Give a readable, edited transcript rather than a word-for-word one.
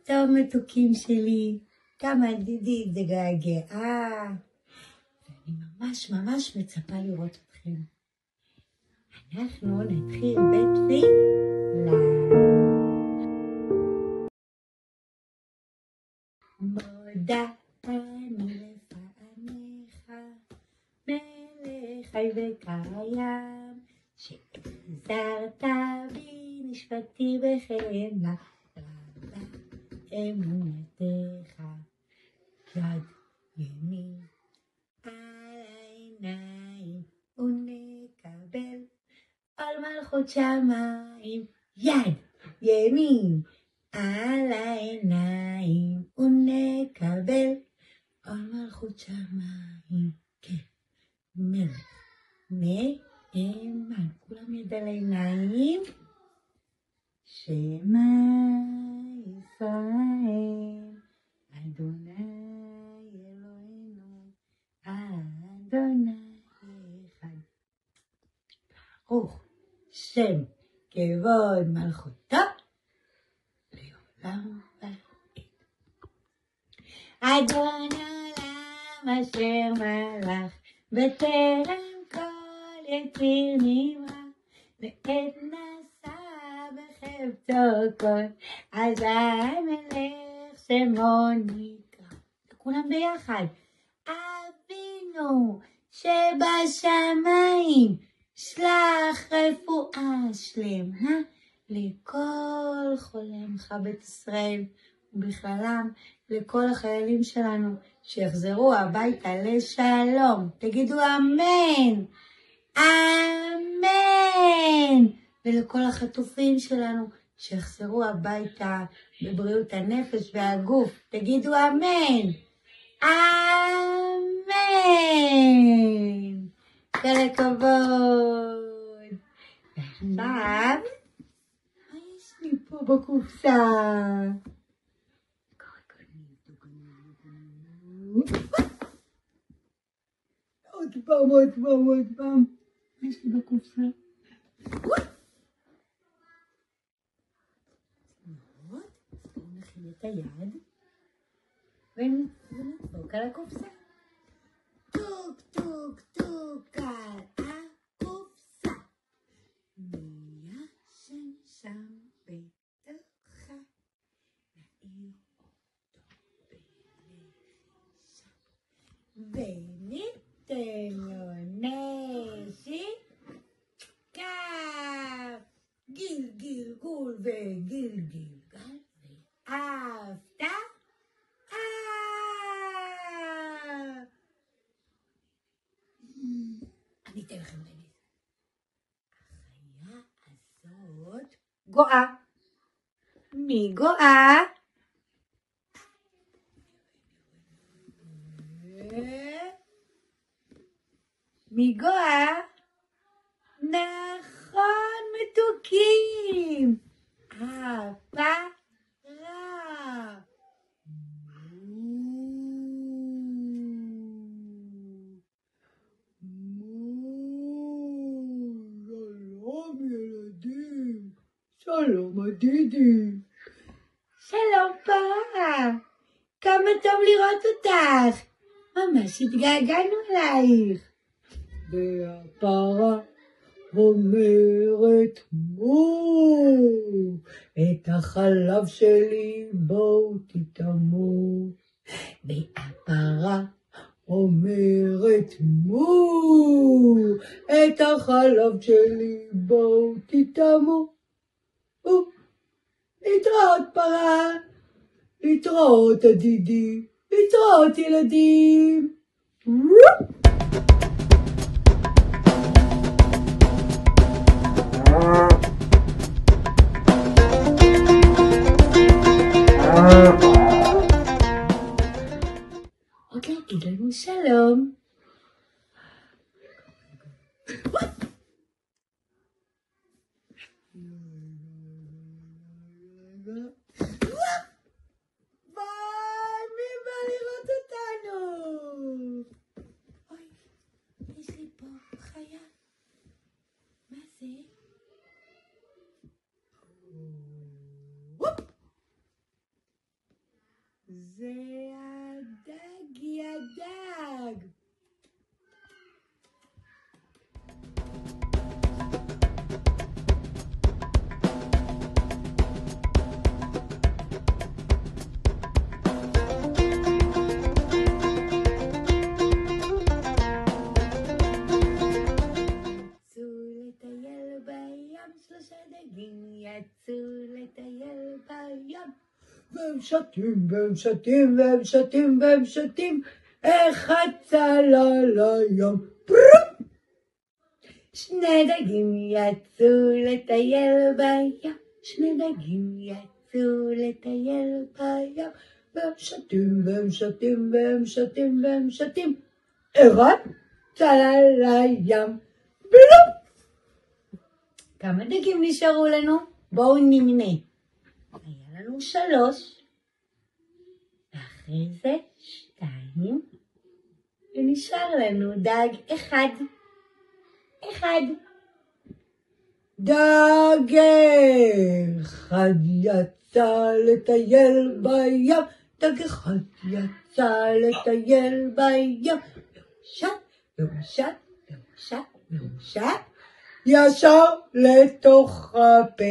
טוב מתוקים שלי, כמה דידי זה געגעה. ואני ממש ממש מצפה לראות אתכם. אנחנו נתחיל בתפילה. מודה אני לפניך, מלך חי וקיים, שהחזרת בי נשפטי בחמלה, רבה אמונתך. יד ימין על העיניים ונקבל על מלכות שמיים. יד ימין על העיניים ונקבל על מלכות שמיים. כן, מלך נאמן. כולם יד על העיניים. שמע ישראל אדוני אלוהינו אדוני אחד. ברוך שם כבוד מלכותו לעולם ועד. אדון עולם אשר מלך בטרם כל יציר נברא, ועת נשא בחפצו כל, אזי מלך שמו נקרא. כולם ביחד. אבינו שבשמיים, שלח רפואה שלמה לכל חולי עמך בית ישראל, ובכללם לכל החיילים שלנו שיחזרו הביתה לשלום. תגידו אמן, אמן. ולכל החטופים שלנו שיחזרו הביתה בבריאות הנפש והגוף. תגידו אמן, אמן. כל הכבוד. ועכשיו, מה יש לי פה בקופסה? עוד פעם. מה יש לי בקופסה? בואו נכין את היד ונדפוק על הקופסה. טוק טוק טוק על הקופסה, מי ישן שם בתוכה, נעיר אותו בלחישה וניתן לו נשיקה. גיל גלגול וגיל גלגל ואהבת. אני אתן לכם רמז. החיה הזאת גואה. מי גואה? מי גואה? נכון מתוקים, הפרה. שלום הדידי. שלום פרה, כמה טוב לראות אותך, ממש התגעגענו אלייך. והפרה אומרת מו, את החלב שלי בואו תטעמו. והפרה אומרת מו, את החלב שלי בואו תטעמו. להתראות פרה, להתראות הדידי, להתראות ילדים. עוד להגיד לנו שלום. מי בא לראות אותנו? אוי, יש לי פה חיה. מה זה? זה הדג, הדג. שלושה דגים יצאו לטייל בים, והם שותים והם שותים והם שותים והם שותים, אחד צלל לים. שני דגים יצאו לטייל בים, שני דגים יצאו לטייל בים, והם שותים והם שותים והם שותים והם שותים, אחד צלל לים. כמה דגים נשארו לנו? בואו נמנה. היה לנו 3, ואחרי זה 2, ונשאר לנו דג אחד. דג אחד יצא לטייל בים, דג אחד יצא לטייל בים, והושט, ישר לתוך הפה.